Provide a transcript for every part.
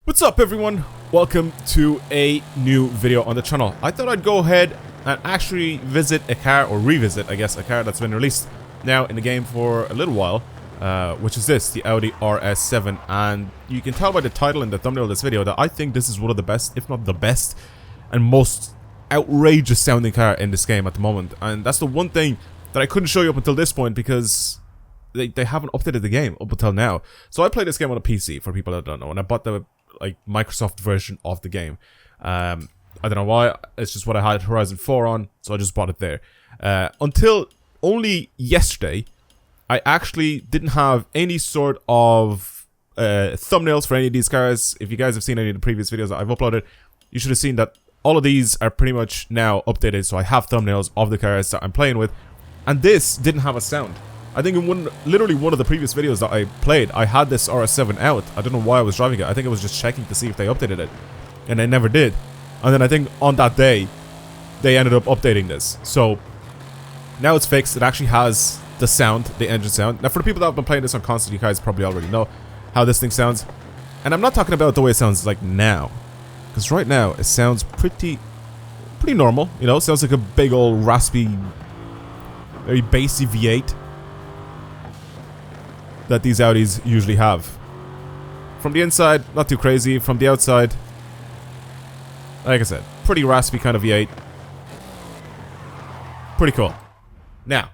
What's up everyone? Welcome to a new video on the channel. I thought I'd go ahead and actually visit a car, or revisit I guess, a car that's been released now in the game for a little while, which is this, the Audi RS7. And you can tell by the title and the thumbnail of this video that I think this is one of the best, if not the best, and most outrageous sounding car in this game at the moment. And that's the one thing that I couldn't show you up until this point because they haven't updated the game up until now. So I played this game on a PC, for people that don't know, and I bought the Microsoft version of the game. I don't know why, it's just what I had Horizon 4 on, so I just bought it there. Until only yesterday, I actually didn't have any sort of thumbnails for any of these cars. If you guys have seen any of the previous videos that I've uploaded, you should have seen that all of these are pretty much now updated, so I have thumbnails of the cars that I'm playing with. And this didn't have a sound. I think in literally one of the previous videos that I played, I had this RS7 out. I don't know why I was driving it. I think I was just checking to see if they updated it. And they never did. And then I think on that day, they ended up updating this. So now it's fixed. It actually has the sound, the engine sound. Now for the people that have been playing this on console, you guys probably already know how this thing sounds. And I'm not talking about the way it sounds like now. Because right now, it sounds pretty normal. You know, it sounds like a big old raspy, very bassy V8 that these Audis usually have. From the inside, not too crazy. From the outside, like I said, pretty raspy kind of V8. Pretty cool. Now,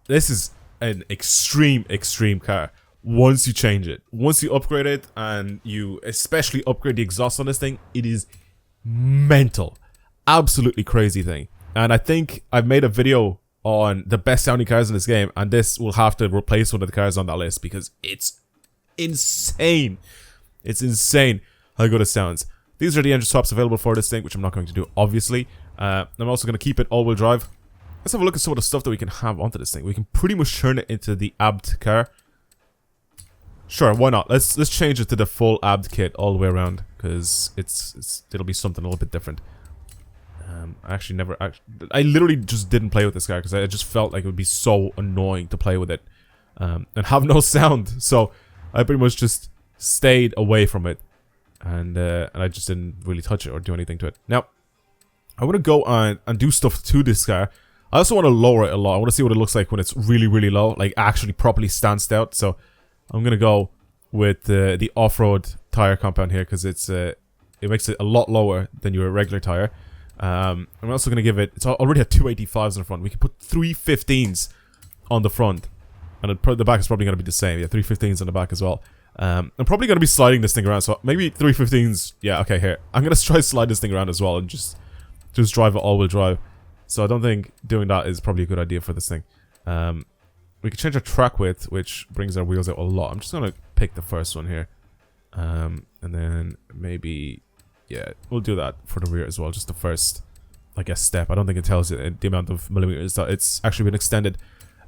this is an extreme car. Once you change it, once you upgrade it, and you especially upgrade the exhaust on this thing, it is mental. Absolutely crazy thing. And I think I've made a video on the best sounding cars in this game, and this will have to replace one of the cars on that list because it's insane. It's insane how good it sounds. These are the engine swaps available for this thing, which I'm not going to do, obviously. I'm also going to keep it all-wheel drive. Let's have a look at some of the stuff that we can have onto this thing. We can pretty much turn it into the abbed car. Sure, why not? Let's change it to the full abbed kit all the way around, because it'll be something a little bit different. I literally just didn't play with this car because I just felt like it would be so annoying to play with it and have no sound. So I pretty much just stayed away from it, and I just didn't really touch it or do anything to it. Now, I want to go on and do stuff to this car. I also want to lower it a lot. I want to see what it looks like when it's really, really low, like actually properly stands out. So I'm gonna go with the off-road tire compound here because it makes it a lot lower than your regular tire. I'm also going to give it, it's already had 285s in the front. We can put 315s on the front. And the back is probably going to be the same. Yeah, 315s on the back as well. I'm probably going to be sliding this thing around. So maybe 315s. Yeah, okay, here. I'm going to try to slide this thing around as well and just drive it all-wheel drive. So I don't think doing that is probably a good idea for this thing. We can change our track width, which brings our wheels out a lot. I'm just going to pick the first one here. And then maybe... yeah, we'll do that for the rear as well. Just the first, I guess, step. I don't think it tells you the amount of millimeters that it's actually been extended.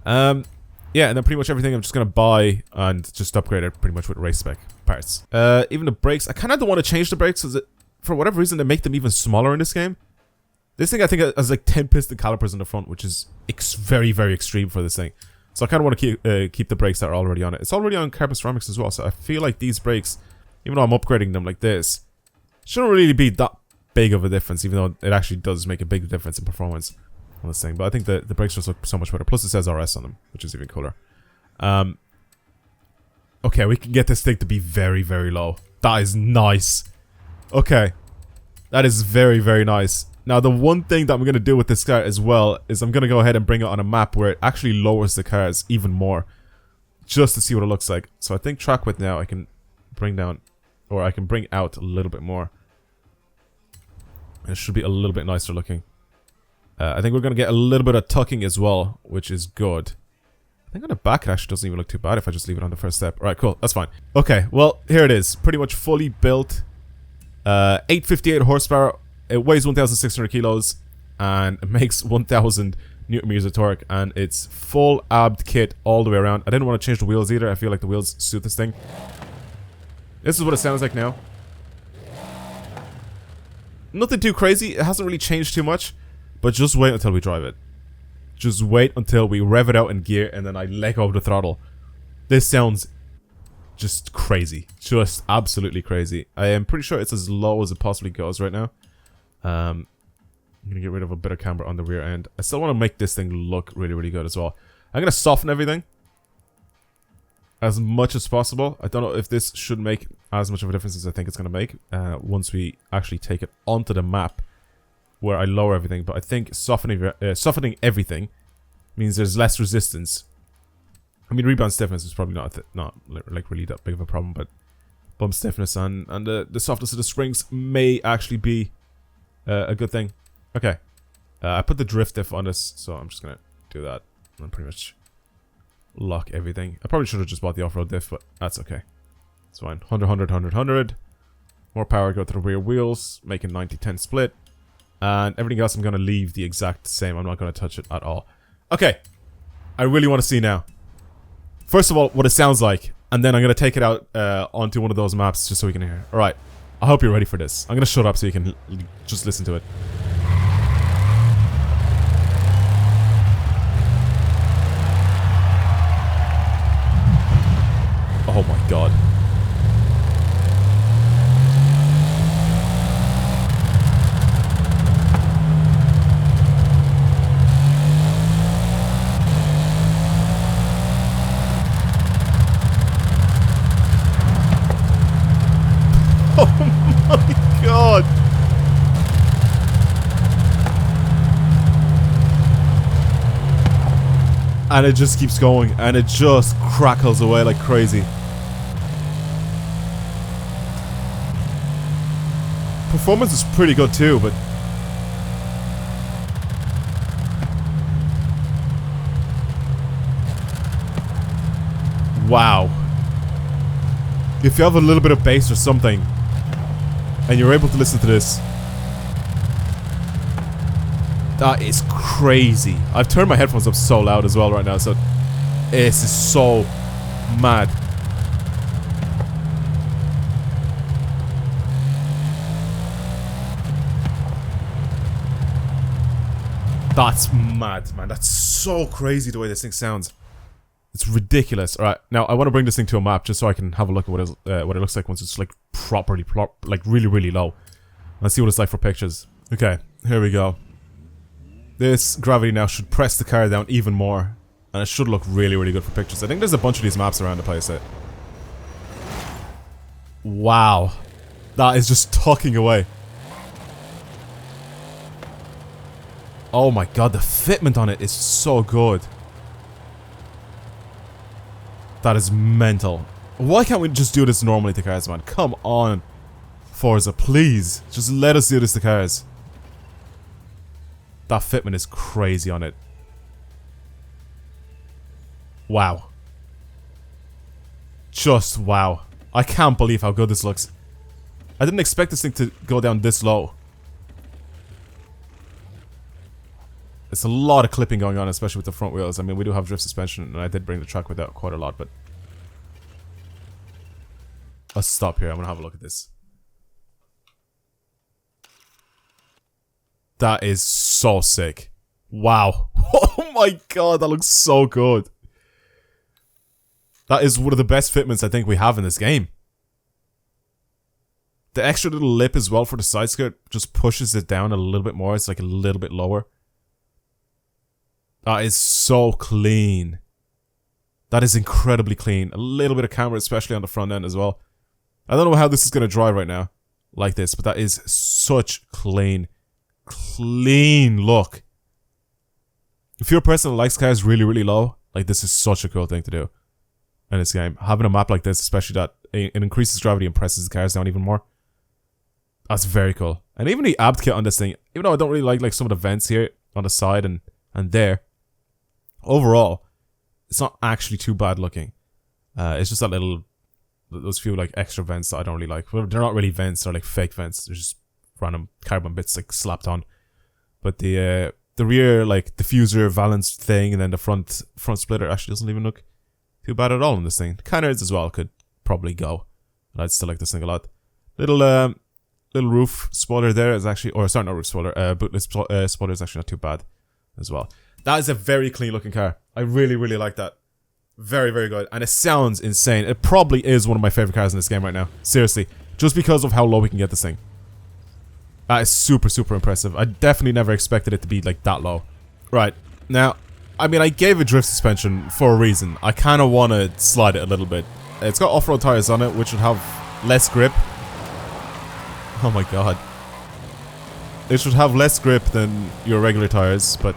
Yeah, and then pretty much everything I'm just going to buy and just upgrade it pretty much with race spec parts. Even the brakes. I kind of don't want to change the brakes because for whatever reason they make them even smaller in this game. This thing I think has like 10 piston calipers in the front, which is very, very extreme for this thing. So I kind of want to keep the brakes that are already on it. It's already on carbon ceramics as well, so I feel like these brakes, even though I'm upgrading them like this, shouldn't really be that big of a difference, even though it actually does make a big difference in performance on this thing. But I think the brakes just look so much better. Plus it says RS on them, which is even cooler. Okay, we can get this thing to be very, very low. That is nice. Okay. That is very, very nice. Now, the one thing that I'm going to do with this car as well is I'm going to go ahead and bring it on a map where it actually lowers the cars even more. Just to see what it looks like. So I think track width now I can bring down... or I can bring out a little bit more. It should be a little bit nicer looking. I think we're going to get a little bit of tucking as well, which is good. I think on the back it actually doesn't even look too bad if I just leave it on the first step. Alright, cool. That's fine. Okay, well, here it is. Pretty much fully built. 858 horsepower. It weighs 1,600 kilos. And it makes 1,000 Newton meters of torque. And it's full abbed kit all the way around. I didn't want to change the wheels either. I feel like the wheels suit this thing. This is what it sounds like now. Nothing too crazy. It hasn't really changed too much. But just wait until we drive it. Just wait until we rev it out in gear and then I let go of the throttle. This sounds just crazy. Just absolutely crazy. I am pretty sure it's as low as it possibly goes right now. I'm going to get rid of a bit of camber on the rear end. I still want to make this thing look really, really good as well. I'm going to soften everything as much as possible. I don't know if this should make as much of a difference as I think it's going to make once we actually take it onto the map where I lower everything. But I think softening everything means there's less resistance. I mean, rebound stiffness is probably not like really that big of a problem, but bump stiffness and the softness of the springs may actually be a good thing. Okay, I put the drift diff on this, so I'm just gonna do that and pretty much lock everything. I probably should have just bought the off-road diff, but that's okay. It's fine. 100, 100, 100, 100. More power go to the rear wheels, making 90-10 split. And everything else I'm gonna leave the exact same. I'm not gonna touch it at all. Okay, I really want to see now. First of all, what it sounds like, and then I'm gonna take it out onto one of those maps just so we can hear. All right, I hope you're ready for this. I'm gonna shut up so you can just listen to it. Oh my god. Oh my god. And it just keeps going, and it just crackles away like crazy. Performance is pretty good too, but wow. If you have a little bit of bass or something and you're able to listen to this, that is crazy. I've turned my headphones up so loud as well right now, so this is so mad. That's mad, man. That's so crazy the way this thing sounds. It's ridiculous. All right, now I want to bring this thing to a map just so I can have a look at what it looks like once it's like properly, like really, really low. Let's see what it's like for pictures. Okay, here we go. This gravity now should press the car down even more, and it should look really, really good for pictures. I think there's a bunch of these maps around the place. Wow, that is just tucking away. Oh my god, the fitment on it is so good. That is mental. Why can't we just do this normally to cars, man? Come on, Forza, please. Just let us do this to cars. That fitment is crazy on it. Wow. Just wow. I can't believe how good this looks. I didn't expect this thing to go down this low. It's a lot of clipping going on, especially with the front wheels. I mean, we do have drift suspension, and I did bring the track with that quite a lot, but... Let's stop here. I'm gonna have a look at this. That is so sick. Wow. Oh my god, that looks so good. That is one of the best fitments I think we have in this game. The extra little lip as well for the side skirt just pushes it down a little bit more. It's like a little bit lower. That is so clean. That is incredibly clean. A little bit of camera, especially on the front end as well. I don't know how this is going to dry right now, like this, but that is such clean look. If you're a person that likes cars really, really low, like this is such a cool thing to do in this game. Having a map like this, especially that it increases gravity and presses the cars down even more. That's very cool. And even the abt kit on this thing, even though I don't really like some of the vents here on the side and there, overall, it's not actually too bad looking. It's just that those few like extra vents that I don't really like. Well, they're not really vents, they're like fake vents. They're just random carbon bits like slapped on. But the rear like diffuser valance thing and then the front splitter actually doesn't even look too bad at all in this thing. The canards as well could probably go. But I'd still like this thing a lot. Little roof spoiler there is actually, or sorry, not roof spoiler, bootless spoiler is actually not too bad as well. That is a very clean looking car. I really, really like that. Very, very good. And it sounds insane. It probably is one of my favorite cars in this game right now. Seriously. Just because of how low we can get this thing. That is super, super impressive. I definitely never expected it to be like that low. Right. Now, I mean, I gave it drift suspension for a reason. I kind of want to slide it a little bit. It's got off-road tires on it, which would have less grip. Oh my god. It should have less grip than your regular tires, but...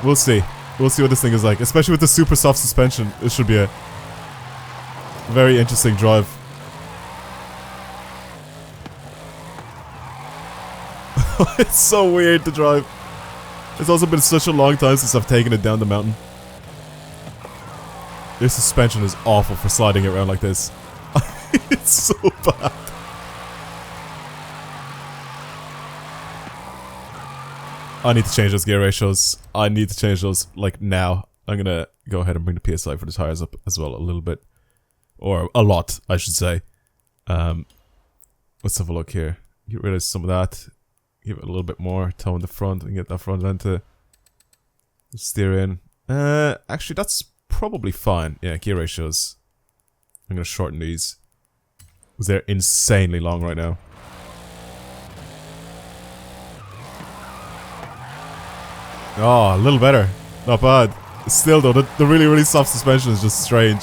we'll see. We'll see what this thing is like. Especially with the super soft suspension. It should be a very interesting drive. It's so weird to drive. It's also been such a long time since I've taken it down the mountain. This suspension is awful for sliding it around like this. It's so bad. I need to change those gear ratios. I need to change those, like, now. I'm gonna go ahead and bring the PSI for the tires up as well a little bit. Or a lot, I should say. Let's have a look here. Get rid of some of that. Give it a little bit more. Toe in the front and get that front end to steer in. Actually, that's probably fine. Yeah, gear ratios. I'm gonna shorten these. Because they're insanely long right now. Oh, a little better. Not bad. Still though, the really, really soft suspension is just strange.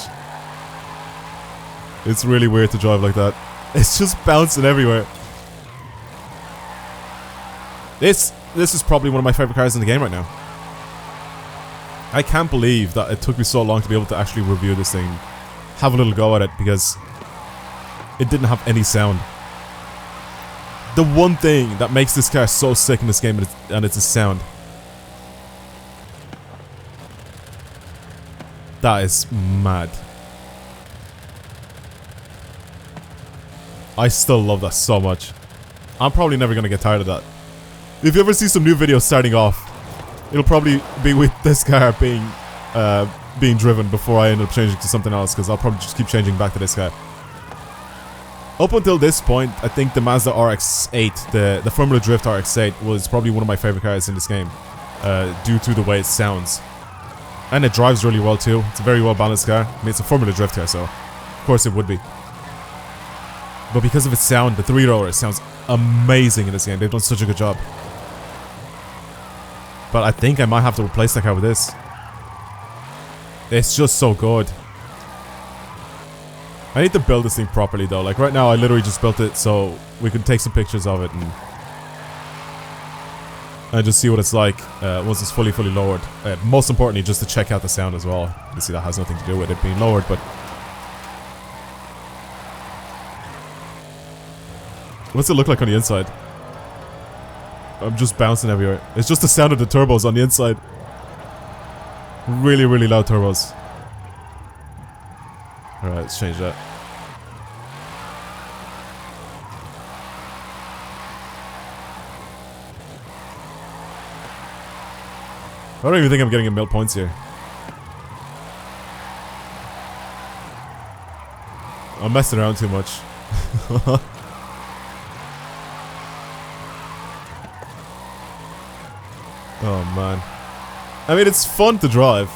It's really weird to drive like that. It's just bouncing everywhere. This is probably one of my favorite cars in the game right now. I can't believe that it took me so long to be able to actually review this thing. Have a little go at it, because it didn't have any sound. The one thing that makes this car so sick in this game, and it's a sound. That is mad. I still love that so much. I'm probably never gonna get tired of that. If you ever see some new videos starting off, it'll probably be with this car being driven before I end up changing to something else, because I'll probably just keep changing back to this car. Up until this point, I think the Mazda RX-8, the Formula Drift RX-8, was probably one of my favorite cars in this game, due to the way it sounds. And it drives really well too. It's a very well balanced car. I mean, it's a Formula Drift car, so of course it would be. But because of its sound, the 3-rower sounds amazing in this game. They've done such a good job. But I think I might have to replace that car with this. It's just so good. I need to build this thing properly though. Like right now I literally just built it so we can take some pictures of it and just see what it's like once it's fully lowered. Most importantly, just to check out the sound as well. You see, that has nothing to do with it being lowered, but... what's it look like on the inside? I'm just bouncing everywhere. It's just the sound of the turbos on the inside. Really, really loud turbos. Alright, let's change that. I don't even think I'm getting a mil points here. I'm messing around too much. Oh man. I mean, it's fun to drive.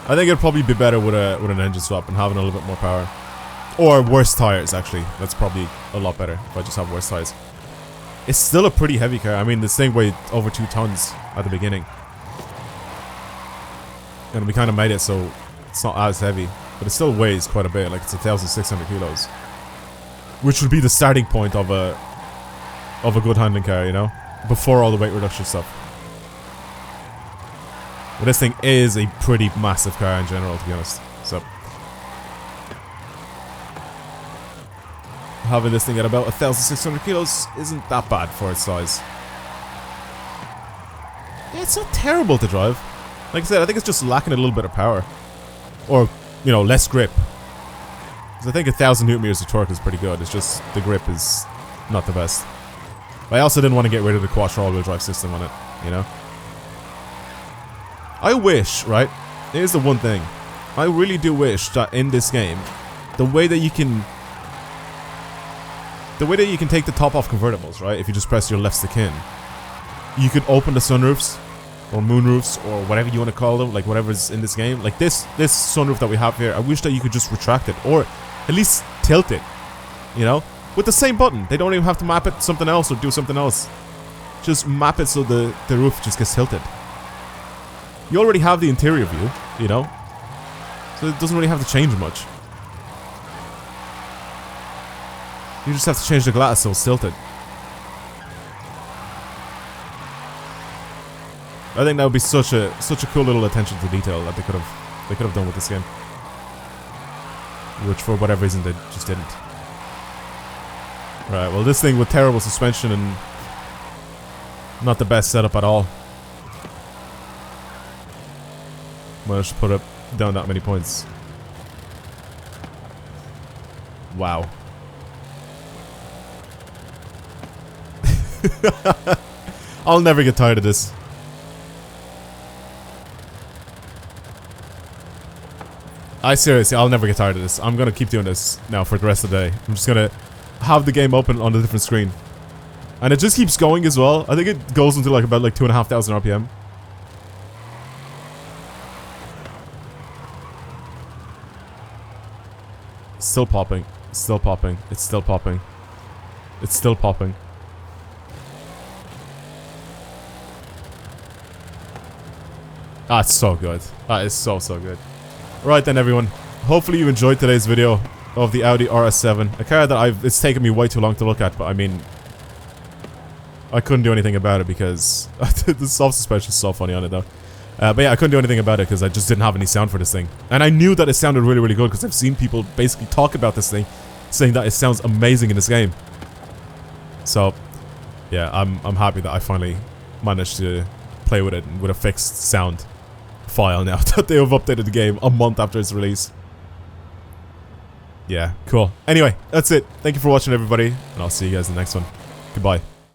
I think it'd probably be better with an engine swap and having a little bit more power. Or worse tires, actually. That's probably a lot better if I just have worse tires. It's still a pretty heavy car. I mean, this thing weighed over 2 tons at the beginning. And we kind of made it so it's not as heavy. But it still weighs quite a bit. Like, it's 1,600 kilos. Which would be the starting point of a good handling car, you know? Before all the weight reduction stuff. But this thing is a pretty massive car in general, to be honest. So having this thing at about 1,600 kilos isn't that bad for its size. Yeah, it's not terrible to drive. Like I said, I think it's just lacking a little bit of power. Or, you know, less grip. Because I think 1,000 Newton meters of torque is pretty good. It's just the grip is not the best. But I also didn't want to get rid of the quattro all-wheel drive system on it, you know? I wish, right? Here's the one thing. I really do wish that in this game, the way that you can take the top off convertibles, right? If you just press your left stick in, you could open the sunroofs or moonroofs, or whatever you want to call them, like whatever's in this game. Like this sunroof that we have here, I wish that you could just retract it, or at least tilt it, you know, with the same button. They don't even have to map it something else or do something else. Just map it so the roof just gets tilted. You already have the interior view, you know, so it doesn't really have to change much. You just have to change the glass so it's tilted. I think that would be such a cool little attention to detail that they could have done with this game, which for whatever reason they just didn't. Right, well, this thing with terrible suspension and not the best setup at all managed to put up down that many points. Wow. I'll never get tired of this. I'll never get tired of this. I'm gonna keep doing this now for the rest of the day. I'm just gonna have the game open on a different screen. And it just keeps going as well. I think it goes until like about like 2,500 RPM. Still popping. Still popping. It's still popping. It's still popping. Ah, it's so good. Ah, it's so good. Right then, everyone. Hopefully you enjoyed today's video of the Audi RS7. A car that it's taken me way too long to look at, but I mean, I couldn't do anything about it because the soft suspension is so funny on it though. But yeah, I couldn't do anything about it because I just didn't have any sound for this thing. And I knew that it sounded really, really good because I've seen people basically talk about this thing, saying that it sounds amazing in this game. So, yeah, I'm happy that I finally managed to play with it with a fixed sound file now that they have updated the game a month after its release. Yeah, cool. Anyway, that's it. Thank you for watching, everybody, and I'll see you guys in the next one. Goodbye.